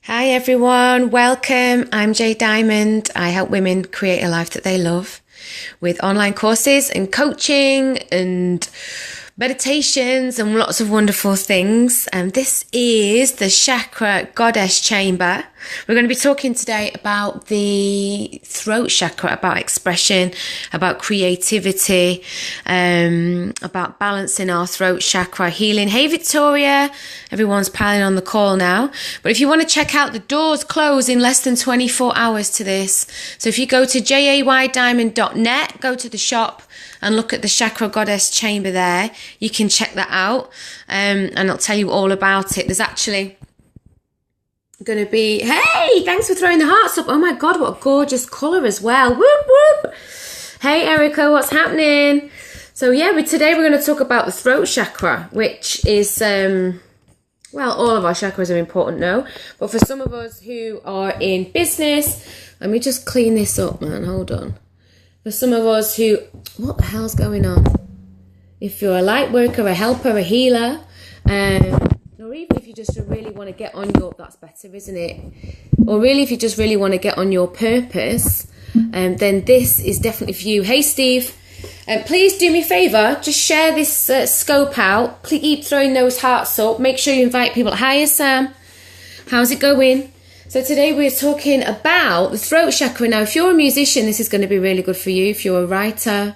Hi everyone, welcome. I'm Jade Diamond. I help women create a life that they love with online courses and coaching and meditations and lots of wonderful things. And this is the Chakra Goddess Chamber. We're going to be talking today about the throat chakra, about expression, about creativity, about balancing our throat chakra, healing. Hey Victoria, everyone's piling on the call now. But if you want to check out, the doors close in less than 24 hours to this. So if you go to jaydiamond.net, go to the shop and look at the Chakra Goddess Chamber there, you can check that out, and I'll tell you all about it. There's actually going to be, hey, thanks for throwing the hearts up. Oh my God, what a gorgeous colour as well. Whoop, whoop. Hey Erica, what's happening? So yeah, today we're going to talk about the throat chakra, which is, well, all of our chakras are important now, but for some of us who are in business, let me just clean this up, man, hold on. For some of us who, what the hell's going on? If you're a light worker, a helper, a healer, or even if you just really want to get on your, that's better, isn't it? Or really if you just really want to get on your purpose, then this is definitely for you. Hey Steve, please do me a favour, just share this scope out. Please keep throwing those hearts up. Make sure you invite people. Hiya Sam, how's it going? So today we're talking about the throat chakra. Now, if you're a musician, this is going to be really good for you. If you're a writer,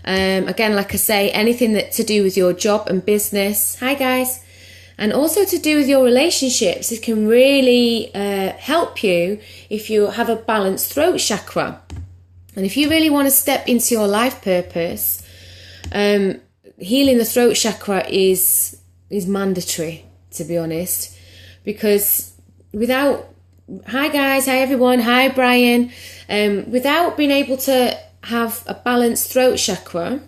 again, like I say, anything that to do with your job and business. Hi, guys. And also to do with your relationships. It can really help you if you have a balanced throat chakra. And if you really want to step into your life purpose, healing the throat chakra is mandatory, to be honest. Because without... Hi guys, hi everyone, hi Brian. Without being able to have a balanced throat chakra,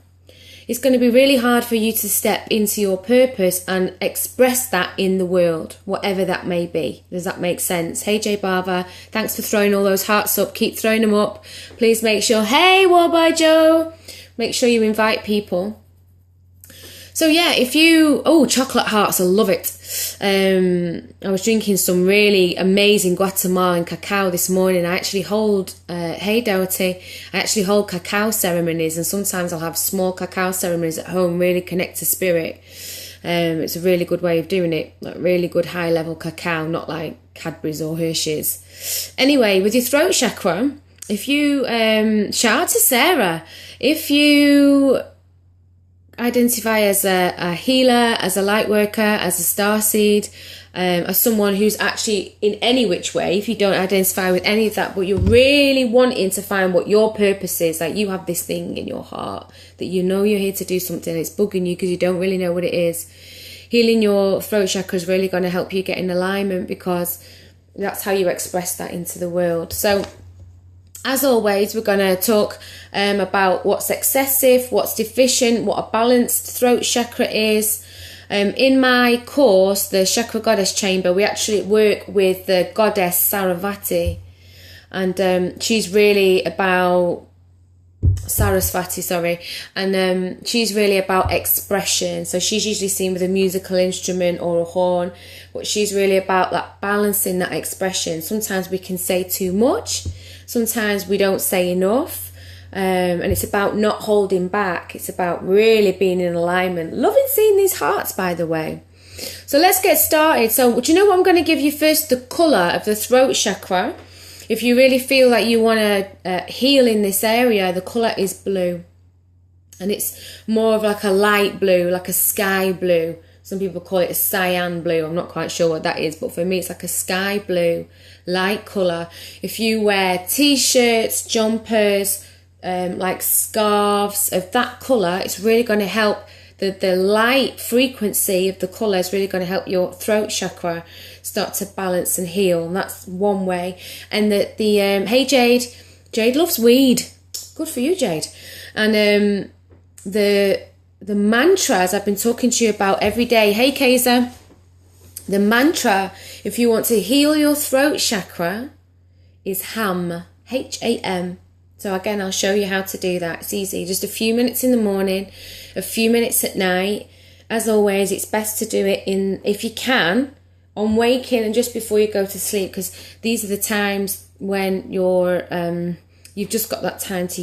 it's going to be really hard for you to step into your purpose and express that in the world, whatever that may be. Does that make sense? Hey Jay Barber, thanks for throwing all those hearts up. Keep throwing them up. Please make sure, hey Warby Joe, make sure you invite people. So yeah, if you, oh, chocolate hearts, I love it. I was drinking some really amazing Guatemalan cacao this morning. I actually hold, hey Doherty, I actually hold cacao ceremonies, and sometimes I'll have small cacao ceremonies at home, really connect to spirit. It's a really good way of doing it, like really good high level cacao, not like Cadbury's or Hershey's. Anyway, with your throat chakra, if you, shout out to Sarah, if you identify as a healer, as a light worker, as a starseed, as someone who's actually in any which way, if you don't identify with any of that, but you're really wanting to find what your purpose is, like you have this thing in your heart that you know you're here to do something, it's bugging you because you don't really know what it is. Healing your throat chakra is really going to help you get in alignment, because that's how you express that into the world. So as always, we're going to talk about what's excessive, what's deficient, what a balanced throat chakra is. In my course, the Chakra Goddess Chamber, we actually work with the goddess Sarasvati. And she's really about... Sarasvati, sorry. And she's really about expression. So she's usually seen with a musical instrument or a horn. But she's really about that balancing that expression. Sometimes we can say too much. Sometimes we don't say enough, and it's about not holding back. It's about really being in alignment. Loving seeing these hearts, by the way. So let's get started. So do you know what I'm going to give you first? The colour of the throat chakra. If you really feel like you want to heal in this area, the colour is blue. And it's more of like a light blue, like a sky blue. Some people call it a cyan blue. I'm not quite sure what that is, but for me it's like a sky blue, light colour. If you wear t-shirts, jumpers, like scarves of that colour, it's really going to help. The light frequency of the colour is really going to help your throat chakra start to balance and heal. And that's one way. And hey Jade loves weed. Good for you, Jade. And the mantras I've been talking to you about every day. Hey, Kaiser. The mantra, if you want to heal your throat chakra, is HAM. H-A-M. So again, I'll show you how to do that. It's easy. Just a few minutes in the morning, a few minutes at night. As always, it's best to do it if you can, on waking and just before you go to sleep, because these are the times when you've just got that time to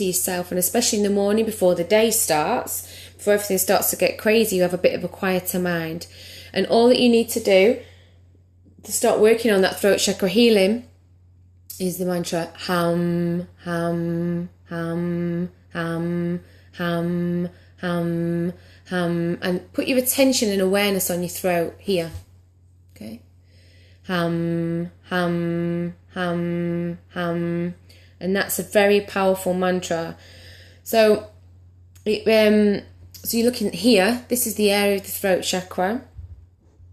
yourself, and especially in the morning before the day starts, before everything starts to get crazy, you have a bit of a quieter mind. And all that you need to do to start working on that throat chakra healing is the mantra hum, hum, hum, hum, hum, hum, hum, and put your attention and awareness on your throat here. Okay, hum, hum, hum, hum, and that's a very powerful mantra. So, so you're looking here. This is the area of the throat chakra,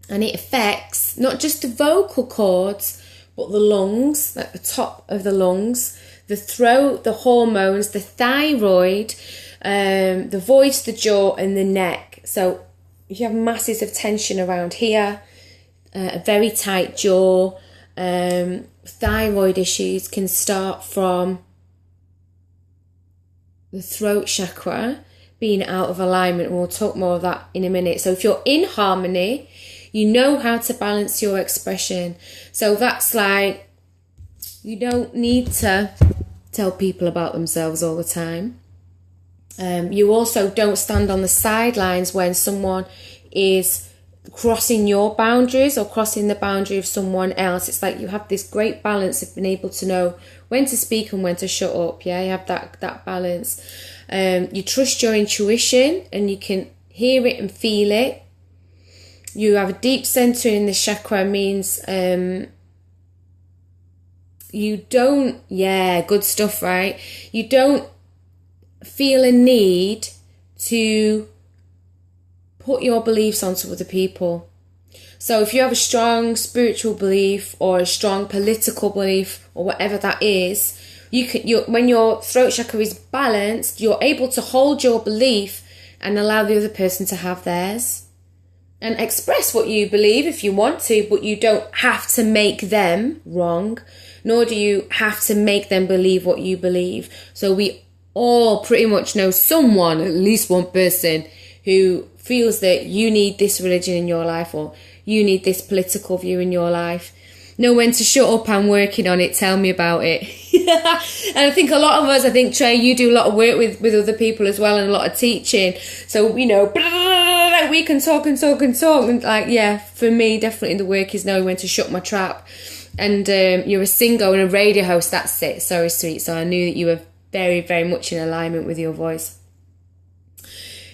and it affects not just the vocal cords, but the lungs, like the top of the lungs, the throat, the hormones, the thyroid, the voice, the jaw, and the neck. So if you have masses of tension around here, a very tight jaw, thyroid issues can start from the throat chakra being out of alignment. We'll talk more of that in a minute. So if you're in harmony, you know how to balance your expression. So that's like, you don't need to tell people about themselves all the time. You also don't stand on the sidelines when someone is crossing your boundaries or crossing the boundary of someone else. It's like you have this great balance of being able to know when to speak and when to shut up. Yeah, you have that balance. You trust your intuition and you can hear it and feel it. You have a deep centering in the chakra, means you don't, good stuff, right? You don't feel a need to put your beliefs onto other people. So if you have a strong spiritual belief or a strong political belief or whatever that is, when your throat chakra is balanced, you're able to hold your belief and allow the other person to have theirs. And express what you believe if you want to, but you don't have to make them wrong, nor do you have to make them believe what you believe. So we all pretty much know someone, at least one person, who feels that you need this religion in your life or you need this political view in your life. Know when to shut up. I'm working on it. Tell me about it. And I think a lot of us, Trey, you do a lot of work with other people as well and a lot of teaching. So, we can talk and talk and talk. And for me, definitely the work is knowing when to shut my trap. And you're a singer and a radio host. That's it. Sorry, sweet. So I knew that you were very, very much in alignment with your voice.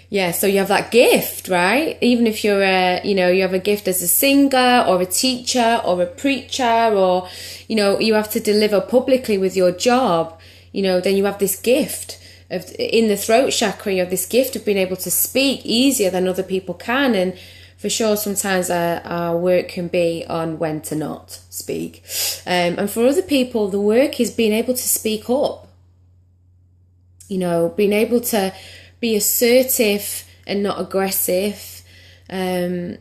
Yeah, so you have that gift, right? Even if you're you have a gift as a singer or a teacher or a preacher, or, you have to deliver publicly with your job, then you have this gift in the throat chakra. You have this gift of being able to speak easier than other people can. And for sure, sometimes our work can be on when to not speak. And for other people, the work is being able to speak up, being able to be assertive and not aggressive, being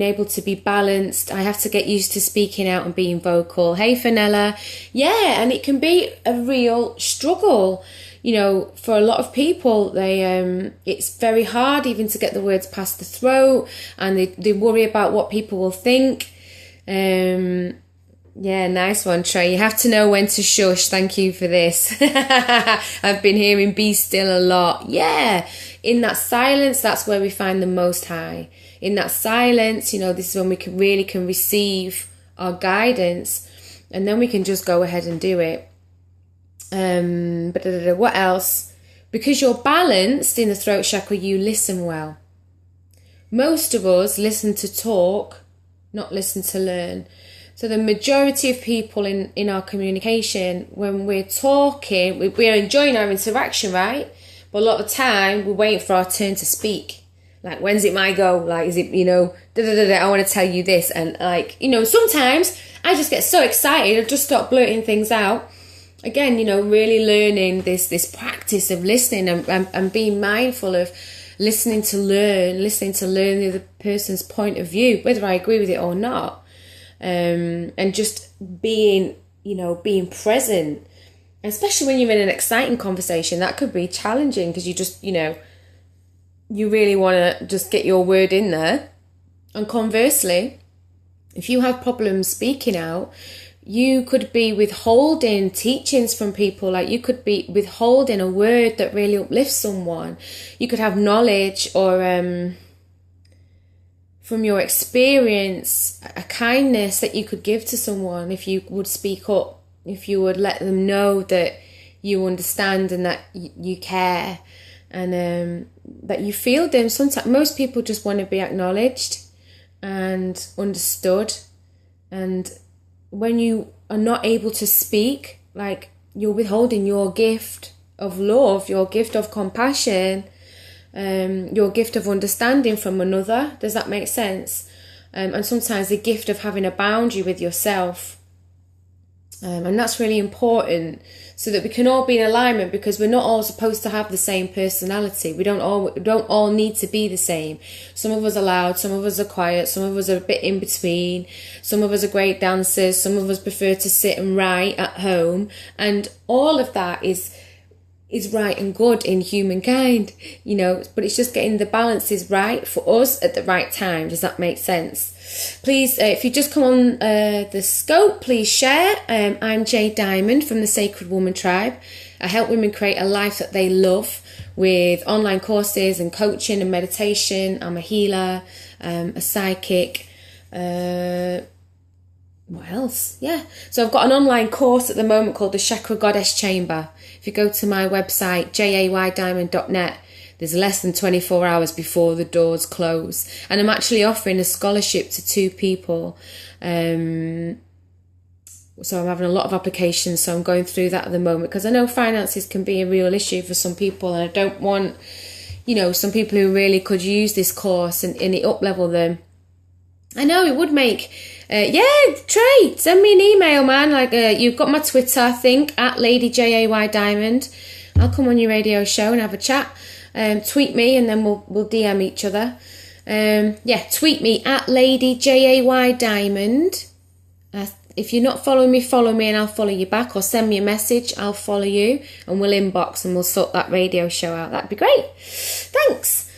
able to be balanced. I have to get used to speaking out and being vocal. Hey, Fenella. Yeah, and it can be a real struggle. For a lot of people, it's very hard even to get the words past the throat, and they worry about what people will think. Yeah, nice one, Trey. You have to know when to shush. Thank you for this. I've been hearing be still a lot. Yeah, in that silence, that's where we find the Most High. In that silence, this is when we can receive our guidance, and then we can just go ahead and do it. What else? Because you're balanced in the throat chakra, you listen well. Most of us listen to talk, not listen to learn. So the majority of people in our communication, when we're talking, we're enjoying our interaction, right? But a lot of the time, we're waiting for our turn to speak. Like, when's it my go? Like, is it, I want to tell you this. And sometimes I just get so excited, I just start blurting things out. Again, really learning this practice of listening and being mindful of listening to learn the other person's point of view, whether I agree with it or not. And just being present, especially when you're in an exciting conversation. That could be challenging because you just, you really want to just get your word in there. And conversely, If you have problems speaking out, you could be withholding teachings from people. Like, you could be withholding a word that really uplifts someone. You could have knowledge or from your experience, a kindness that you could give to someone if you would speak up, if you would let them know that you understand and that you care, and that you feel them. Sometimes most people just want to be acknowledged and understood, and when you are not able to speak, like, you're withholding your gift of love, your gift of compassion, your gift of understanding from another. Does that make sense? And sometimes the gift of having a boundary with yourself. And that's really important, so that we can all be in alignment, because we're not all supposed to have the same personality. We don't all need to be the same. Some of us are loud, some of us are quiet, some of us are a bit in between, some of us are great dancers, some of us prefer to sit and write at home, and all of that is right and good in humankind, you know, but it's just getting the balances right for us at the right time. Does that make sense? Please, if you just come on the scope, please share. I'm Jade Diamond from the Sacred Woman Tribe. I help women create a life that they love with online courses and coaching and meditation. I'm a healer, a psychic, what else? Yeah. So I've got an online course at the moment called the Chakra Goddess Chamber. If you go to my website, jaydiamond.net, there's less than 24 hours before the doors close. And I'm actually offering a scholarship to 2 people. So I'm having a lot of applications. So I'm going through that at the moment, because I know finances can be a real issue for some people. And I don't want, you know, some people who really could use this course and it up-level them. I know it would make... Trey, send me an email, man. Like, you've got my Twitter, I think, at Lady Jay Diamond. I'll come on your radio show and have a chat. Tweet me, and then we'll DM each other. Tweet me at Lady Jay Diamond. If you're not following me, follow me, and I'll follow you back. Or send me a message, I'll follow you, and we'll inbox and we'll sort that radio show out. That'd be great. Thanks.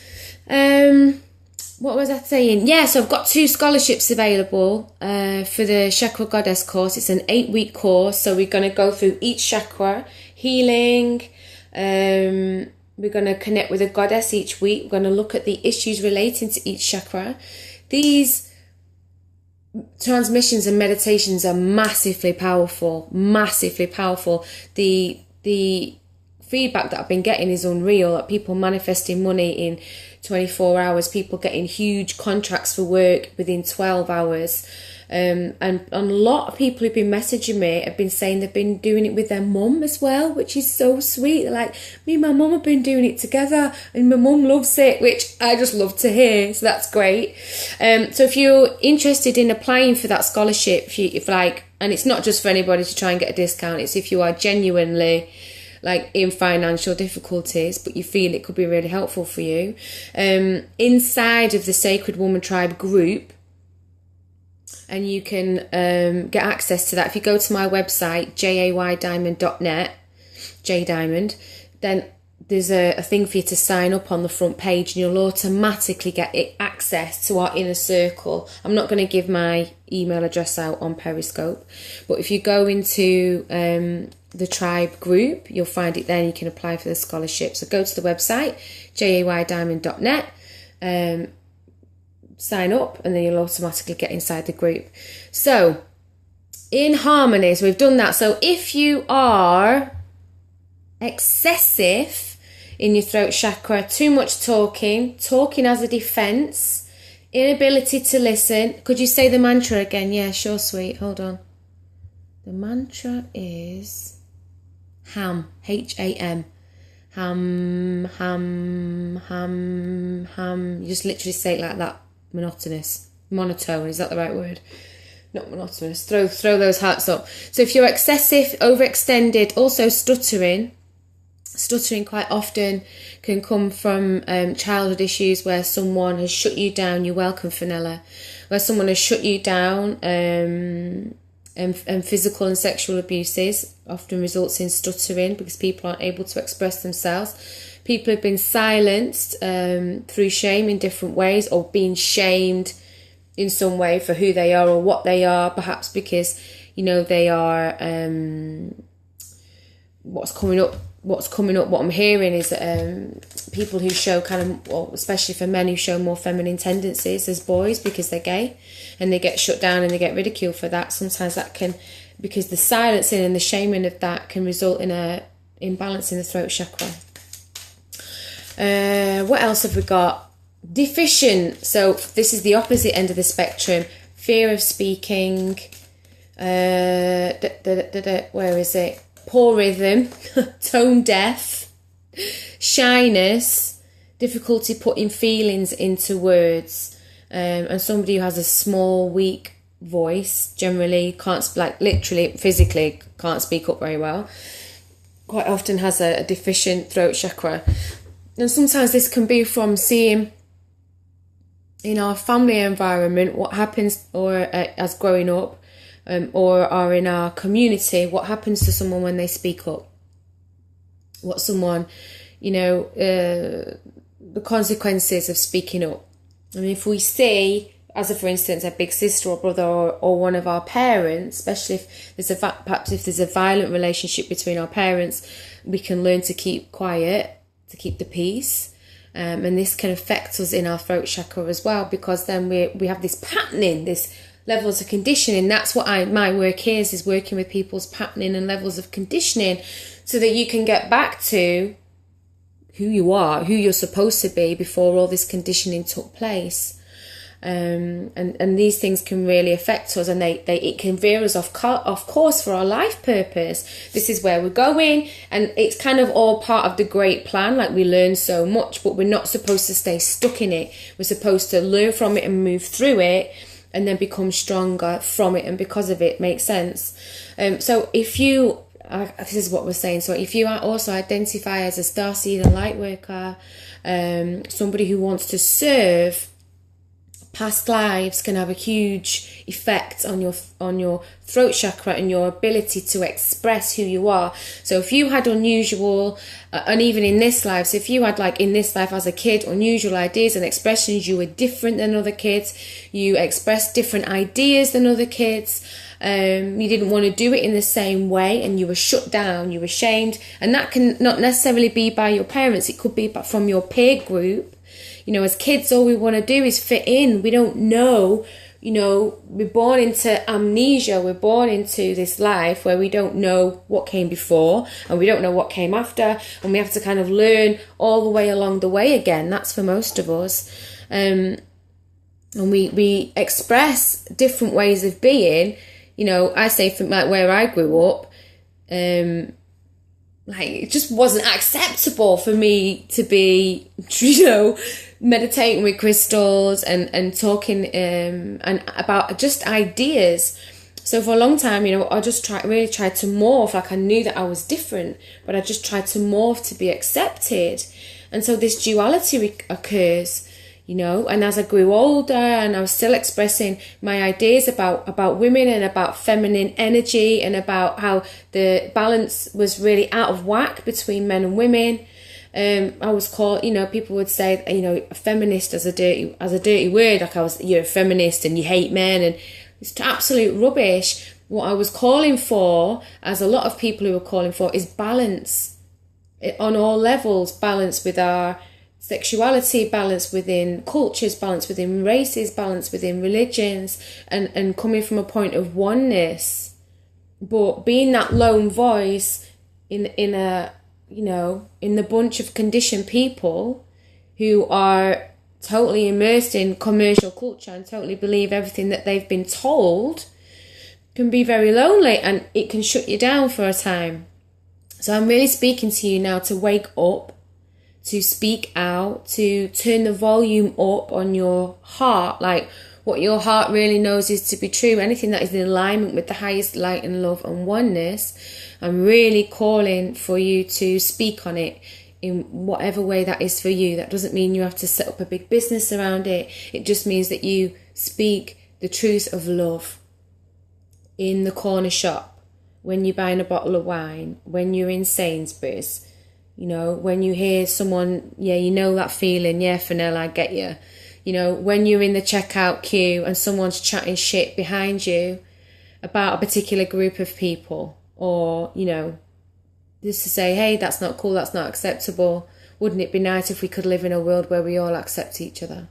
What was I saying? Yeah, so I've got 2 scholarships available for the Chakra Goddess course. It's an 8-week course, so we're going to go through each chakra, healing. We're going to connect with a goddess each week. We're going to look at the issues relating to each chakra. These transmissions and meditations are massively powerful, massively powerful. The feedback that I've been getting is unreal. Like, people manifesting money in 24 hours, people getting huge contracts for work within 12 hours. And a lot of people who've been messaging me have been saying they've been doing it with their mum as well, which is so sweet. They're like, me and my mum have been doing it together and my mum loves it, which I just love to hear. So that's great. So if you're interested in applying for that scholarship, and it's not just for anybody to try and get a discount, it's if you are genuinely like in financial difficulties, but you feel it could be really helpful for you. Inside of the Sacred Woman Tribe group, and you can get access to that. If you go to my website, jaydiamond.net, jdiamond, then there's a thing for you to sign up on the front page, and you'll automatically get access to our inner circle. I'm not going to give my email address out on Periscope, but if you go into the tribe group, you'll find it there, and you can apply for the scholarship. So go to the website, jaydiamond.net, sign up, and then you'll automatically get inside the group. So in harmony, so we've done that. So if you are excessive in your throat chakra, too much talking as a defense, inability to listen, could you say the mantra again? Yeah, sure, sweet. Hold on. The mantra is HAM, H-A-M. Ham, ham, ham, ham. You just literally say it like that. Monotone, is that the right word? Not monotonous. Throw those hearts up. So if you're excessive, overextended, also stuttering quite often can come from childhood issues where someone has shut you down. You're welcome, Fenella. Where someone has shut you down, and physical and sexual abuses often results in stuttering because people aren't able to express themselves. People have been silenced through shame in different ways, or being shamed in some way for who they are or what they are, perhaps because, you know, they are, what's coming up, what I'm hearing is people who show kind of, well, especially for men who show more feminine tendencies as boys because they're gay, and they get shut down and they get ridiculed for that. Sometimes that can, because the silencing and the shaming of that can result in a imbalance in the throat chakra. What else have we got? Deficient. So this is the opposite end of the spectrum. Fear of speaking. Where is it? Poor rhythm. Tone deaf. Shyness. Difficulty putting feelings into words. And somebody who has a small, weak voice, generally can't, like literally, physically can't speak up very well, quite often has a deficient throat chakra. And sometimes this can be from seeing in our family environment what happens, or as growing up, or in our community, what happens to someone when they speak up. What someone, you know, the consequences of speaking up. I mean, if we see, as a, for instance, a big sister or brother or one of our parents, especially if there's perhaps if there's a violent relationship between our parents, we can learn to keep quiet, to keep the peace. And this can affect us in our throat chakra as well, because then we have this patterning, this levels of conditioning. That's what my work is working with people's patterning and levels of conditioning, so that you can get back to who you are, who you're supposed to be before all this conditioning took place. And these things can really affect us, and it can veer us off course for our life purpose. This is where we're going, and it's kind of all part of the great plan. Like, we learn so much, but we're not supposed to stay stuck in it. We're supposed to learn from it and move through it, and then become stronger from it and because of it. Makes sense? So if you, this is what we're saying. So if you also identify as a starseed and light worker, somebody who wants to serve, past lives can have a huge effect on your throat chakra and your ability to express who you are. So if you had unusual, and even in this life, so if you had, like in this life as a kid, unusual ideas and expressions, you were different than other kids, you expressed different ideas than other kids, you didn't want to do it in the same way, and you were shut down, you were shamed, and that can not necessarily be by your parents, it could be from your peer group. You know, as kids, all we want to do is fit in. We don't know, you know, we're born into amnesia. We're born into this life where we don't know what came before and we don't know what came after. And we have to kind of learn all the way along the way again. That's for most of us. And we express different ways of being. You know, I say from like where I grew up, like it just wasn't acceptable for me to be, you know, meditating with crystals and talking and about just ideas. So for a long time, you know, I just really tried to morph. Like, I knew that I was different, but I just tried to morph to be accepted. And so this duality occurs, you know. And as I grew older and I was still expressing my ideas about women and about feminine energy and about how the balance was really out of whack between men and women, I was called, you know, people would say, you know, a feminist as a dirty word, like you're a feminist and you hate men, and it's absolute rubbish. What I was calling for, as a lot of people who are calling for, is balance on all levels, balance with our sexuality, balance within cultures, balance within races, balance within religions, and coming from a point of oneness, but being that lone voice in a, you know, in the bunch of conditioned people who are totally immersed in commercial culture and totally believe everything that they've been told, can be very lonely, and it can shut you down for a time. So I'm really speaking to you now to wake up, to speak out, to turn the volume up on your heart, like what your heart really knows is to be true, anything that is in alignment with the highest light and love and oneness. I'm really calling for you to speak on it in whatever way that is for you. That doesn't mean you have to set up a big business around it. It just means that you speak the truth of love in the corner shop, when you're buying a bottle of wine, when you're in Sainsbury's, you know, when you hear someone, yeah, you know that feeling, yeah, Fennell, I get you. You know, when you're in the checkout queue and someone's chatting shit behind you about a particular group of people, or, you know, just to say, hey, that's not cool, that's not acceptable. Wouldn't it be nice if we could live in a world where we all accept each other?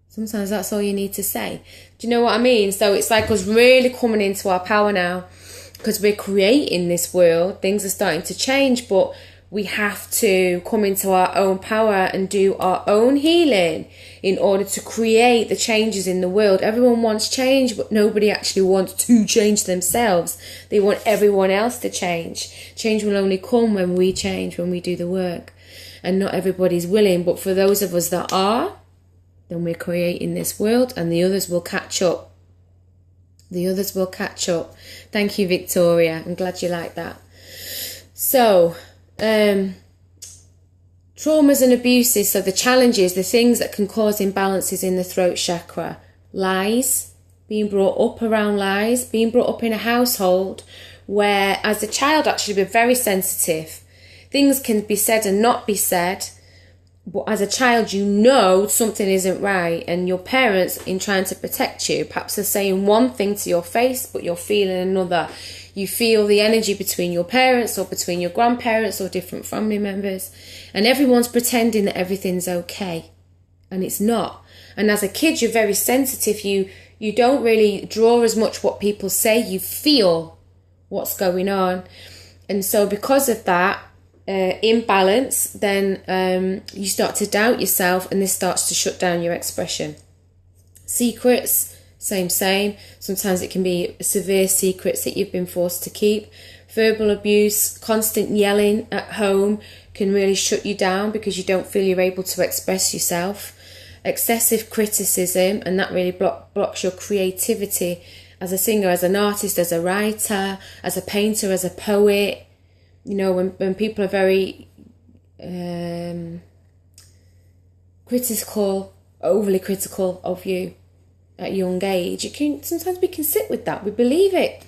Sometimes that's all you need to say. Do you know what I mean? So it's like us really coming into our power now, because we're creating this world. Things are starting to change, but we have to come into our own power and do our own healing in order to create the changes in the world. Everyone wants change, but nobody actually wants to change themselves. They want everyone else to change. Change will only come when we change, when we do the work. And not everybody's willing, but for those of us that are, then we're creating this world, and the others will catch up. The others will catch up. Thank you, Victoria. I'm glad you like that. So, traumas and abuses, so the challenges, the things that can cause imbalances in the throat chakra. Lies, being brought up around lies, being brought up in a household where as a child actually we're very sensitive. Things can be said and not be said, but as a child you know something isn't right, and your parents, in trying to protect you, perhaps are saying one thing to your face but you're feeling another. You feel the energy between your parents or between your grandparents or different family members, and everyone's pretending that everything's okay, and it's not. And as a kid you're very sensitive. You don't really draw as much what people say. You feel what's going on, and so because of that imbalance, then you start to doubt yourself, and this starts to shut down your expression. Secrets, same. Sometimes it can be severe secrets that you've been forced to keep. Verbal abuse, constant yelling at home can really shut you down because you don't feel you're able to express yourself. Excessive criticism, and that really blocks your creativity as a singer, as an artist, as a writer, as a painter, as a poet. You know, when people are very critical, overly critical of you at a young age, sometimes we can sit with that. We believe it.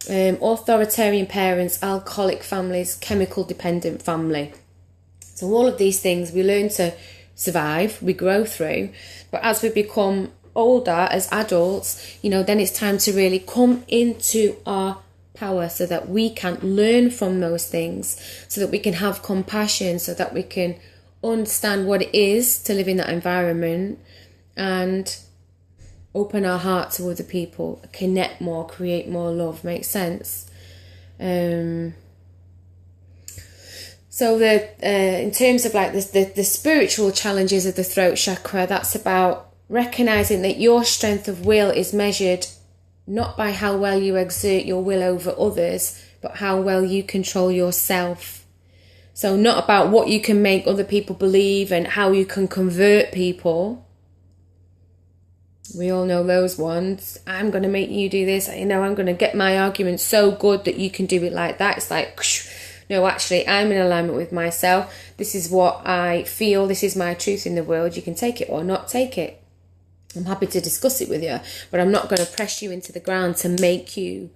Authoritarian parents, alcoholic families, chemical dependent family. So all of these things we learn to survive, we grow through. But as we become older, as adults, you know, then it's time to really come into our power so that we can learn from those things, so that we can have compassion, so that we can understand what it is to live in that environment and open our heart to other people, connect more, create more love. Makes sense? So in terms of like the spiritual challenges of the throat chakra, that's about recognizing that your strength of will is measured not by how well you exert your will over others, but how well you control yourself. So not about what you can make other people believe and how you can convert people. We all know those ones. I'm going to make you do this. You know, I'm going to get my argument so good that you can do it like that. It's like, no, actually, I'm in alignment with myself. This is what I feel. This is my truth in the world. You can take it or not take it. I'm happy to discuss it with you, but I'm not going to press you into the ground to make you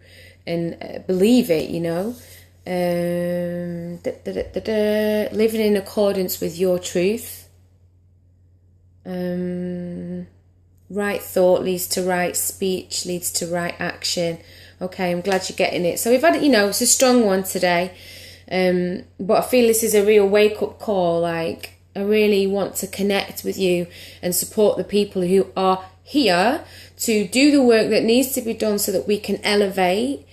and believe it, you know. Living in accordance with your truth. Right thought leads to right speech, leads to right action. Okay, I'm glad you're getting it. So we've had, you know, it's a strong one today. But I feel this is a real wake-up call. Like, I really want to connect with you and support the people who are here to do the work that needs to be done so that we can elevate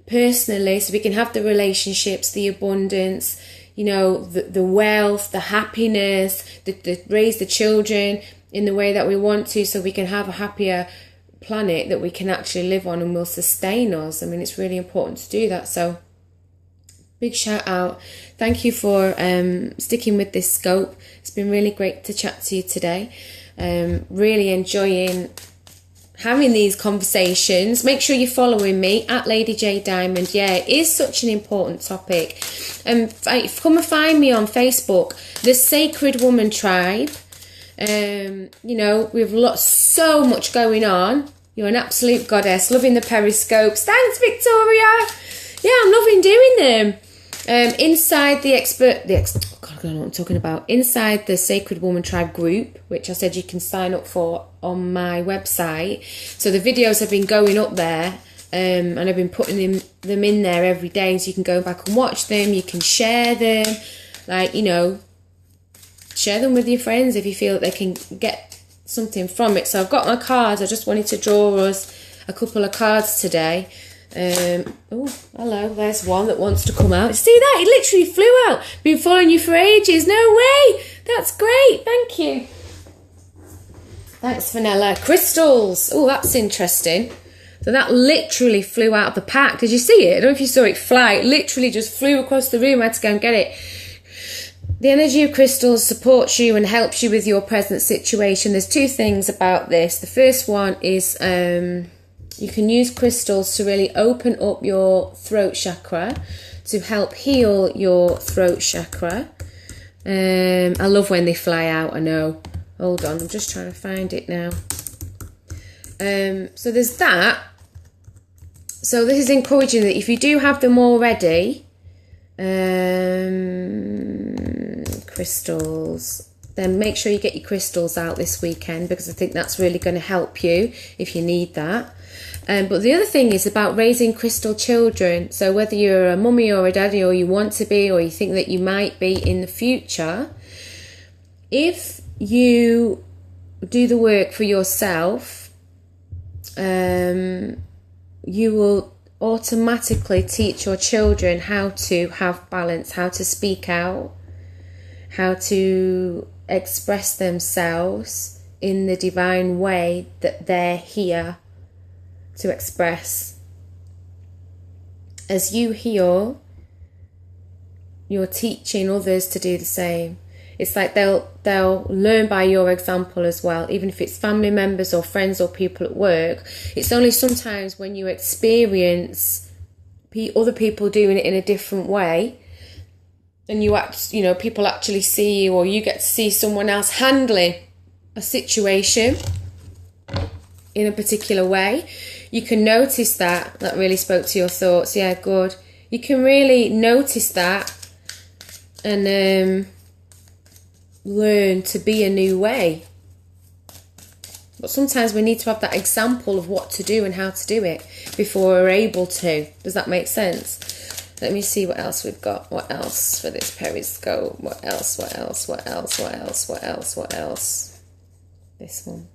personally, so we can have the relationships, the abundance, you know, the wealth, the happiness, raise the children in the way that we want to, so we can have a happier planet that we can actually live on and will sustain us. I mean, it's really important to do that. So big shout out. Thank you for sticking with this scope. It's been really great to chat to you today. Really enjoying having these conversations. Make sure you're following me at Lady J Diamond. Yeah, it is such an important topic. Come and find me on Facebook, the Sacred Woman Tribe. You know, we've so much going on. You're an absolute goddess. Loving the periscopes. Thanks, Victoria. Yeah, I'm loving doing them. Inside God, I don't know what I'm talking about. Inside the Sacred Woman Tribe group, which I said you can sign up for on my website. So the videos have been going up there, and I've been putting them in there every day, so you can go back and watch them. You can share them, like, you know, share them with your friends if you feel that they can get something from it. So I've got my cards. I just wanted to draw us a couple of cards today. Oh, hello, there's one that wants to come out. See that? It literally flew out. Been following you for ages. No way. That's great. Thank you. Thanks, Vanilla. Crystals. Oh, that's interesting. So that literally flew out of the pack. Did you see it? I don't know if you saw it fly. It literally just flew across the room. I had to go and get it. The energy of crystals supports you and helps you with your present situation. There's two things about this. The first one is you can use crystals to really open up your throat chakra, to help heal your throat chakra. I love when they fly out, I know. Hold on, I'm just trying to find it now. So there's that. So this is encouraging that if you do have them already, crystals, then make sure you get your crystals out this weekend, because I think that's really going to help you if you need that. But the other thing is about raising crystal children. So whether you're a mummy or a daddy, or you want to be, or you think that you might be in the future, if you do the work for yourself, you will automatically teach your children how to have balance, how to speak out, how to express themselves in the divine way that they're here to express. As you heal, you're teaching others to do the same. It's like they'll learn by your example as well, even if it's family members or friends or people at work. It's only sometimes when you experience other people doing it in a different way, and people actually see you, or you get to see someone else handling a situation in a particular way. You can notice that really spoke to your thoughts. Yeah, good. You can really notice that and learn to be a new way. But sometimes we need to have that example of what to do and how to do it before we're able to. Does that make sense? Let me see what else we've got. What else for this periscope? What else? This one.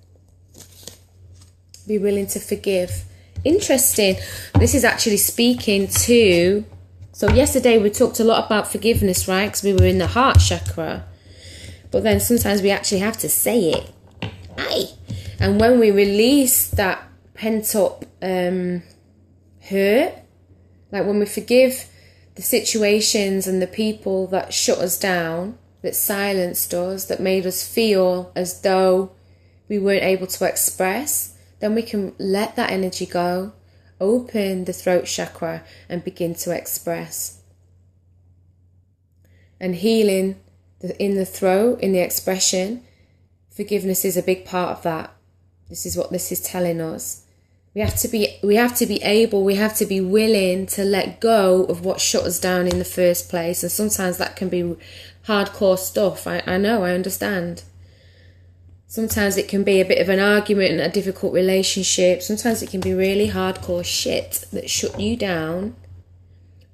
Be willing to forgive. Interesting. This is actually speaking to... So yesterday we talked a lot about forgiveness, right? Because we were in the heart chakra. But then sometimes we actually have to say it. Aye. And when we release that pent-up hurt, like when we forgive the situations and the people that shut us down, that silenced us, that made us feel as though we weren't able to express, then we can let that energy go, open the throat chakra and begin to express. And healing in the throat, in the expression, forgiveness is a big part of that. This is what this is telling us. We have to be willing to let go of what shut us down in the first place. And sometimes that can be hardcore stuff. I know, I understand. Sometimes it can be a bit of an argument and a difficult relationship. Sometimes it can be really hardcore shit that shut you down.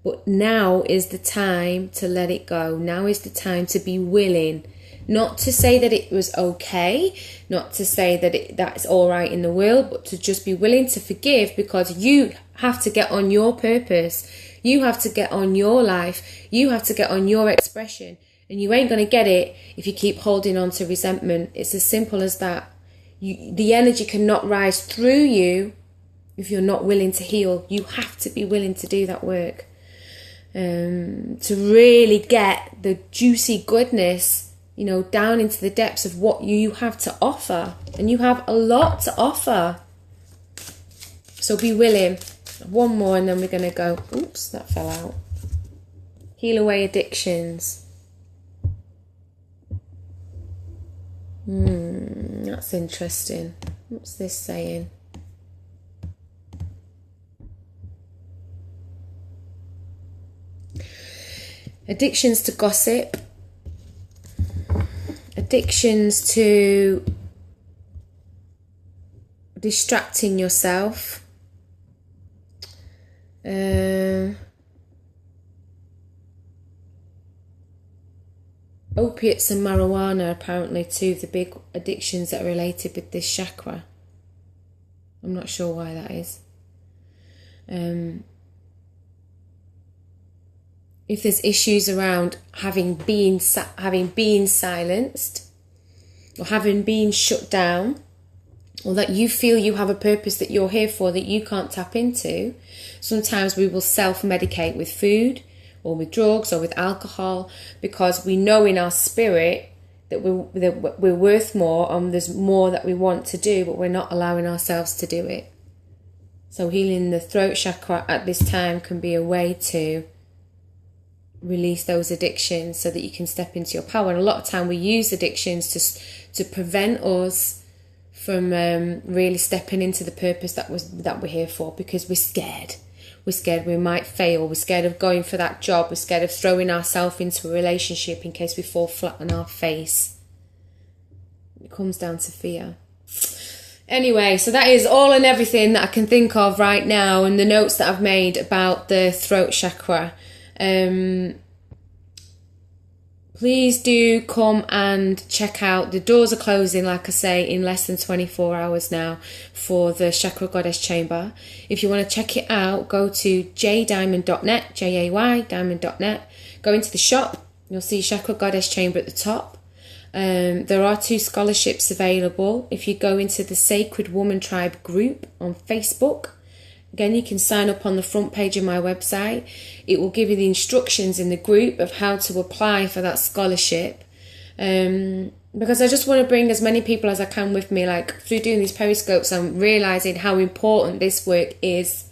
But now is the time to let it go. Now is the time to be willing. Not to say that it was okay, not to say that that's all right in the world, but to just be willing to forgive, because you have to get on your purpose. You have to get on your life. You have to get on your expression. And you ain't going to get it if you keep holding on to resentment. It's as simple as that. The energy cannot rise through you if you're not willing to heal. You have to be willing to do that work. To really get the juicy goodness, down into the depths of what you have to offer. And you have a lot to offer. So be willing. One more and then we're going to go. Oops, that fell out. Heal away addictions. That's interesting. What's this saying? Addictions to gossip, addictions to distracting yourself, opiates and marijuana, apparently two of the big addictions that are related with this chakra. I'm not sure why that is. If there's issues around having been silenced or having been shut down, or that you feel you have a purpose that you're here for that you can't tap into, sometimes we will self-medicate with food or with drugs or with alcohol, because we know in our spirit that we're worth more and there's more that we want to do, but we're not allowing ourselves to do it. So healing the throat chakra at this time can be a way to release those addictions so that you can step into your power. And a lot of time we use addictions to prevent us from really stepping into the purpose that we're here for, because we're scared. We're scared we might fail. We're scared of going for that job. We're scared of throwing ourselves into a relationship in case we fall flat on our face. It comes down to fear. Anyway, so that is all and everything that I can think of right now, and the notes that I've made about the throat chakra. Please do come and check out. The doors are closing, like I say, in less than 24 hours now for the Chakra Goddess Chamber. If you want to check it out, go to jdiamond.net, Jay diamond.net. Go into the shop. You'll see Chakra Goddess Chamber at the top. There are 2 scholarships available. If you go into the Sacred Woman Tribe group on Facebook, again, you can sign up on the front page of my website. It will give you the instructions in the group of how to apply for that scholarship. Because I just want to bring as many people as I can with me. Like, through doing these periscopes, I'm realising how important this work is,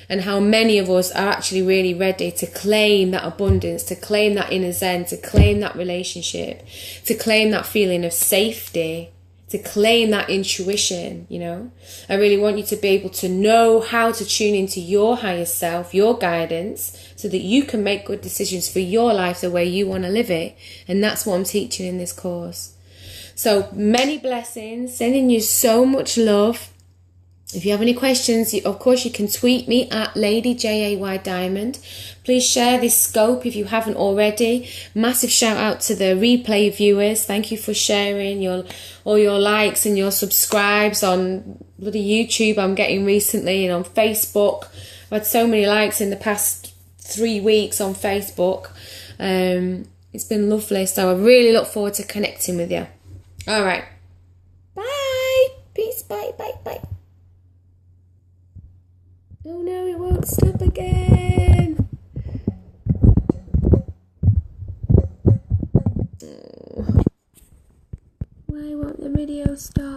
and how many of us are actually really ready to claim that abundance, to claim that inner zen, to claim that relationship, to claim that feeling of safety, to claim that intuition, you know. I really want you to be able to know how to tune into your higher self, your guidance, so that you can make good decisions for your life the way you want to live it. And that's what I'm teaching in this course. So many blessings, sending you so much love. If you have any questions, of course, you can tweet me at Lady Jay Diamond. Please share this scope if you haven't already. Massive shout out to the replay viewers. Thank you for sharing all your likes and your subscribes on bloody YouTube I'm getting recently, and on Facebook. I've had so many likes in the past 3 weeks on Facebook. It's been lovely. So I really look forward to connecting with you. All right. Bye. Peace. Bye. Bye. Bye. Oh no, it won't stop again. Oh. Why won't the video stop?